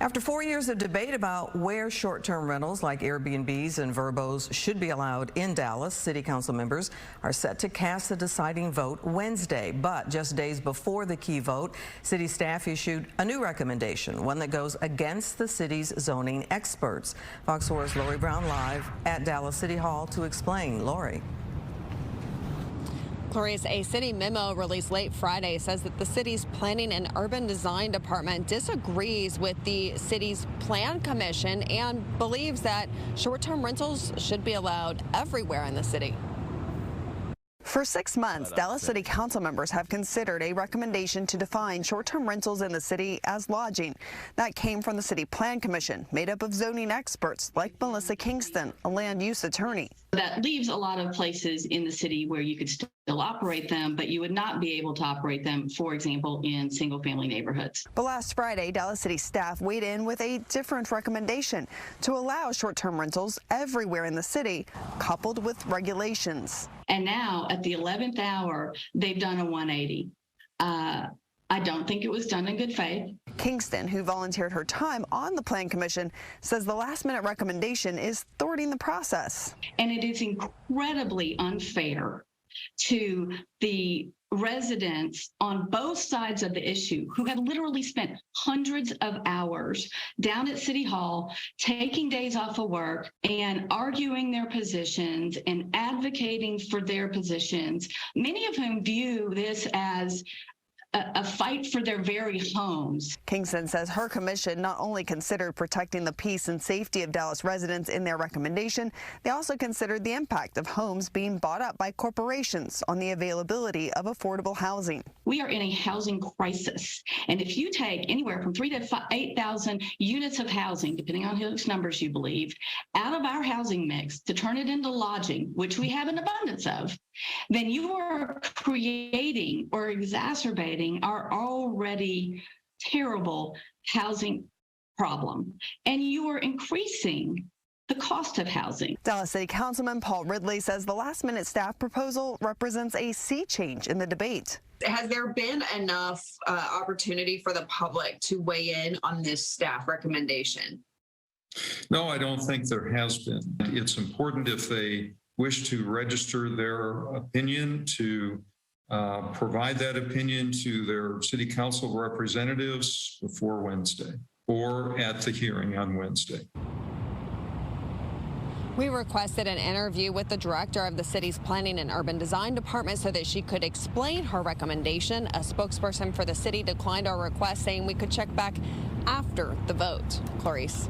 After 4 years of debate about where short-term rentals like Airbnbs and Vrbos should be allowed in Dallas, city council members are set to cast a deciding vote Wednesday. But just days before the key vote, city staff issued a new recommendation, one that goes against the city's zoning experts. Fox 4's Lori Brown live at Dallas City Hall to explain. Lori. Clarice, a city memo released late Friday says that the city's Planning and Urban Design Department disagrees with the city's Plan Commission and believes that short-term rentals should be allowed everywhere in the city. For 6 months, Dallas City Council members have considered a recommendation to define short-term rentals in the city as lodging. That came from the City Plan Commission, made up of zoning experts like Melissa Kingston, a land use attorney. That leaves a lot of places in the city where you could still operate them, but you would not be able to operate them, for example, in single-family neighborhoods. But last Friday, Dallas City staff weighed in with a different recommendation to allow short-term rentals everywhere in the city, coupled with regulations. And now, at the 11th hour, they've done a 180. I don't think it was done in good faith. Kingston, who volunteered her time on the Plan Commission, says the last-minute recommendation is thwarting the process. And it is incredibly unfair to the residents on both sides of the issue who had literally spent hundreds of hours down at City Hall, taking days off of work and arguing their positions and advocating for their positions, many of whom view this as a fight for their very homes. Kingston says her commission not only considered protecting the peace and safety of Dallas residents in their recommendation, they also considered the impact of homes being bought up by corporations on the availability of affordable housing. We are in a housing crisis, and if you take anywhere from 3,000 to 8,000 units of housing, depending on whose numbers you believe, out of our housing mix to turn it into lodging, which we have an abundance of, then you are creating or exacerbating our already terrible housing problem, and you are increasing the cost of housing. Dallas City Councilman Paul Ridley says the last-minute staff proposal represents a sea change in the debate. Has there been enough opportunity for the public to weigh in on this staff recommendation? No, I don't think there has been. It's important if they wish to register their opinion to provide that opinion to their city council representatives before Wednesday or at the hearing on Wednesday. We requested an interview with the director of the city's Planning and Urban Design Department so that she could explain her recommendation. A spokesperson for the city declined our request, saying we could check back after the vote. Clarice.